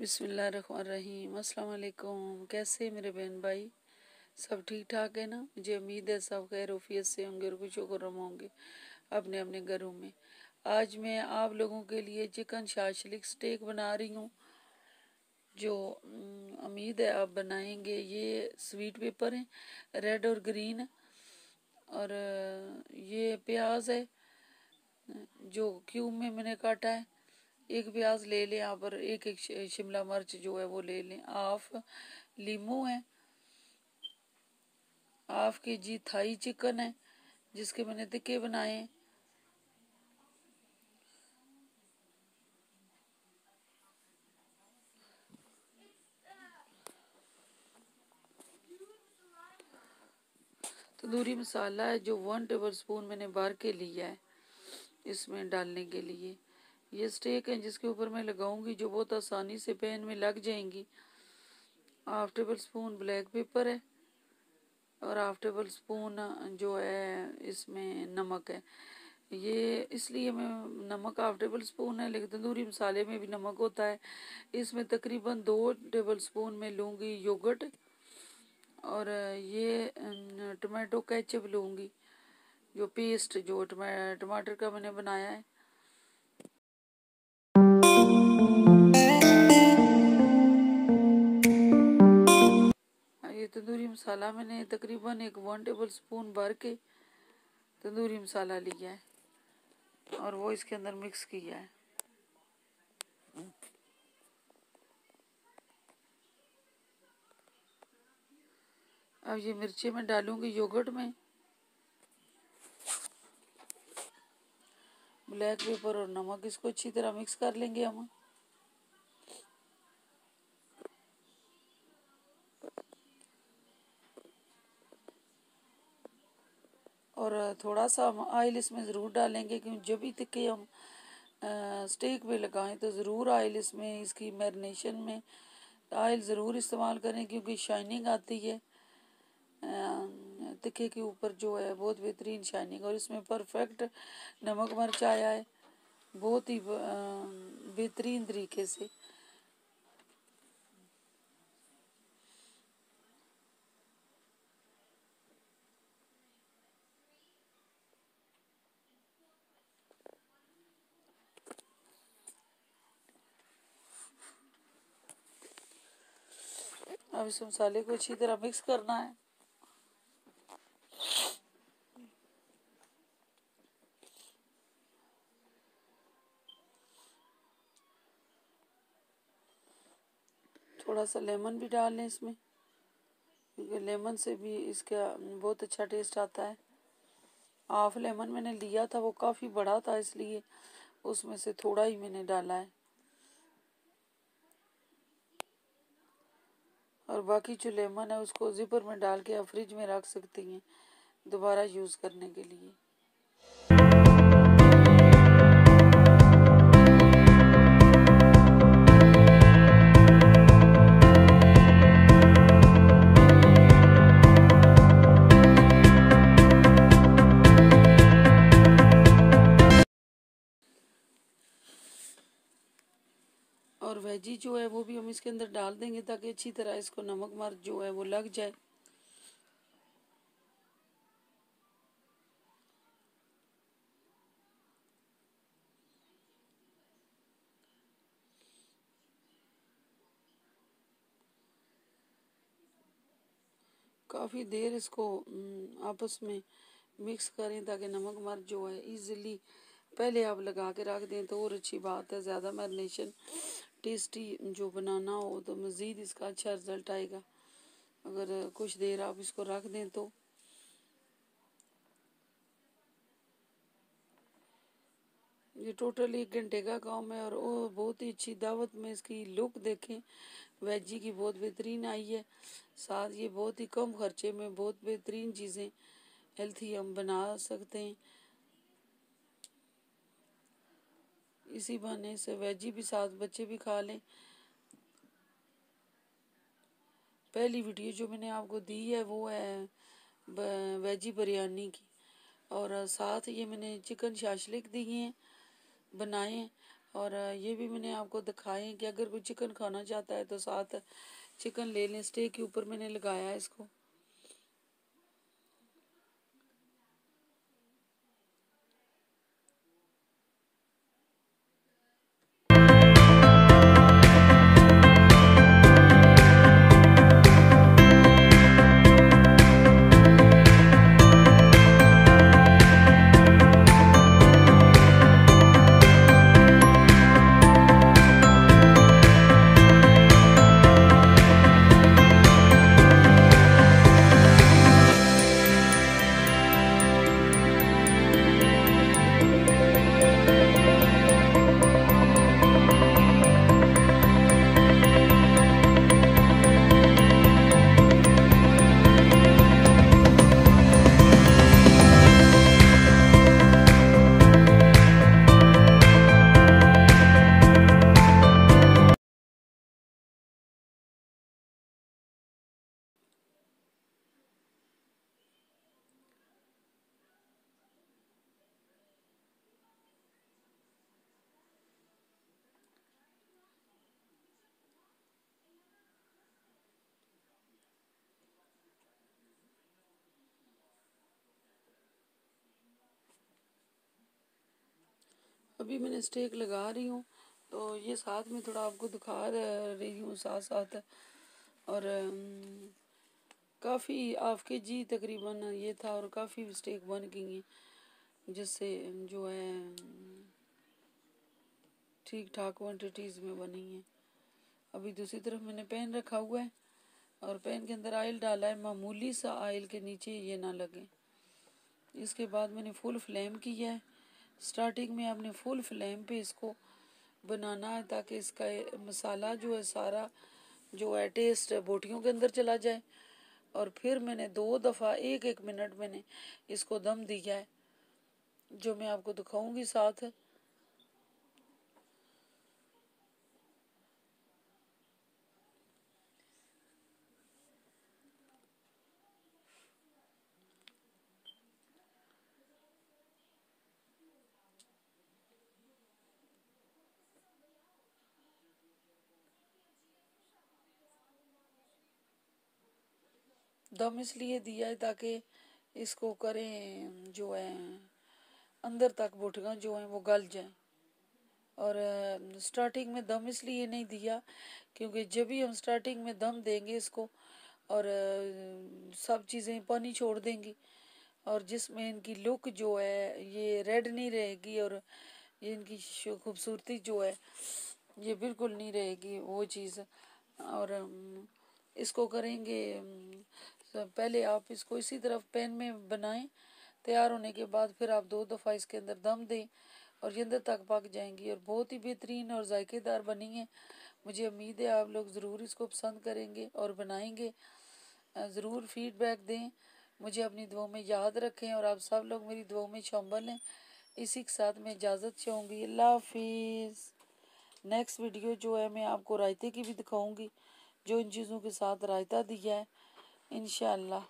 बिस्मिल्लाहिर्रहमानिर्रहीम। अस्सलाम वालेकुम। कैसे मेरे बहन भाई, सब ठीक ठाक है ना? मुझे उम्मीद है सब खैर उफियत से होंगे और खुश खुर्रम होंगे अपने अपने घरों में। आज मैं आप लोगों के लिए चिकन शाशलिक स्टेक बना रही हूँ, जो उम्मीद है आप बनाएंगे। ये स्वीट पेपर है, रेड और ग्रीन, और ये प्याज है जो क्यूब में मैंने काटा है। एक प्याज ले लें यहाँ पर, एक एक शिमला मिर्च जो है वो ले लें। हाफ लीमू है, हाफ के जी थाई चिकन है जिसके मैंने टिक्के बनाए हैं। तंदूरी मसाला है जो 1 टेबल स्पून मैंने भर के लिया है इसमें डालने के लिए। ये स्टेक है जिसके ऊपर मैं लगाऊंगी, जो बहुत आसानी से पैन में लग जाएंगी। Half table spoon black pepper है और हाफ टेबल स्पून जो है इसमें नमक है। ये इसलिए मैं नमक हाफ टेबल स्पून है, लेकिन तंदूरी मसाले में भी नमक होता है। इसमें तकरीबन 2 टेबल स्पून में लूँगी योगर्ट, और ये टमाटो केचप लूँगी, जो पेस्ट जो टमाटर का मैंने बनाया है। ये तंदूरी मसाला मैंने तकरीबन 1 टेबल स्पून भर के तंदूरी मसाला लिया है और वो इसके अंदर मिक्स किया है। अब ये मिर्ची मैं डालूंगी योगर्ट में, ब्लैक पेपर और नमक। इसको अच्छी तरह मिक्स कर लेंगे हम। और थोड़ा सा हम ऑयल इसमें ज़रूर डालेंगे, क्योंकि जब भी टिक्के हम स्टेक पे लगाएं तो ज़रूर ऑयल इसमें, इसकी मैरिनेशन में ऑयल ज़रूर इस्तेमाल करें, क्योंकि शाइनिंग आती है टिक्के के ऊपर जो है, बहुत बेहतरीन शाइनिंग। और इसमें परफेक्ट नमक मिर्च आया है बहुत ही बेहतरीन तरीके से। अब इस मसाले को अच्छी तरह मिक्स करना है। थोड़ा सा लेमन भी डाल लें इसमें, क्योंकि लेमन से भी इसका बहुत अच्छा टेस्ट आता है। हाफ लेमन मैंने लिया था, वो काफ़ी बड़ा था, इसलिए उसमें से थोड़ा ही मैंने डाला है। और बाकी जो लेमन है उसको जिपर में डाल के आप फ्रिज में रख सकती हैं दोबारा यूज़ करने के लिए। और वेजी जो है वो भी हम इसके अंदर डाल देंगे, ताकि अच्छी तरह इसको नमक मिर्च जो है वो लग जाए। काफ़ी देर इसको आपस में मिक्स करें, ताकि नमक मिर्च जो है इजीली पहले आप लगा के रख दें तो और अच्छी बात है। ज़्यादा मैरिनेशन टेस्टी जो बनाना हो तो मज़ीद इसका अच्छा रिज़ल्ट आएगा अगर कुछ देर आप इसको रख दें तो। ये टोटल 1 घंटे का काम है, और वो बहुत ही अच्छी दावत में इसकी लुक देखें वेजी की बहुत बेहतरीन आई है। साथ ये बहुत ही कम खर्चे में बहुत बेहतरीन चीज़ें हेल्थी हम बना सकते हैं। इसी बहाने से वेजी भी साथ बच्चे भी खा लें। पहली वीडियो जो मैंने आपको दी है वो है वेजी बिरयानी की, और साथ ये मैंने चिकन शाशलिक दिए हैं बनाए हैं। और ये भी मैंने आपको दिखाए कि अगर कोई चिकन खाना चाहता है तो साथ चिकन ले लें। स्टेक के ऊपर मैंने लगाया है इसको। अभी मैंने स्टेक लगा रही हूँ, तो ये साथ में थोड़ा आपको दिखा रही हूँ साथ साथ। और काफ़ी हाफ KG तकरीबन ये था, और काफ़ी स्टेक बन गई हैं, जिससे जो है ठीक ठाक क्वान्टिटीज़ में बनी है। अभी दूसरी तरफ मैंने पैन रखा हुआ है और पैन के अंदर ऑयल डाला है, मामूली सा ऑयल के नीचे ये ना लगे। इसके बाद मैंने फुल फ्लेम किया है। स्टार्टिंग में आपने फुल फ्लेम पे इसको बनाना है ताकि इसका मसाला जो है सारा जो है टेस्ट बोटियों के अंदर चला जाए। और फिर मैंने 2 दफ़ा 1-1 मिनट मैंने इसको दम दिया है, जो मैं आपको दिखाऊंगी साथ। दम इसलिए दिया है ताकि इसको करें जो है अंदर तक बोटियाँ जो हैं वो गल जाएं। और स्टार्टिंग में दम इसलिए नहीं दिया क्योंकि जब भी हम स्टार्टिंग में दम देंगे इसको और सब चीज़ें पानी छोड़ देंगी, और जिसमें इनकी लुक जो है ये रेड नहीं रहेगी, और ये इनकी खूबसूरती जो है ये बिल्कुल नहीं रहेगी वो चीज़। और इसको करेंगे पहले आप इसको इसी तरफ पैन में बनाएं। तैयार होने के बाद फिर आप 2 दफ़ा इसके अंदर दम दें और ये अंदर तक पक जाएंगी और बहुत ही बेहतरीन और जायकेदार बनी है। मुझे उम्मीद है आप लोग ज़रूर इसको पसंद करेंगे और बनाएंगे। ज़रूर फीडबैक दें, मुझे अपनी दुआओं में याद रखें और आप सब लोग मेरी दुआओं में शामिल हैं। इसी के साथ मैं इजाज़त चाहूँगी। अल्लाह हाफिज़। नेक्स्ट वीडियो जो है मैं आपको रायते की भी दिखाऊंगी, जो इन चीज़ों के साथ रायता दिया है इंशाअल्लाह।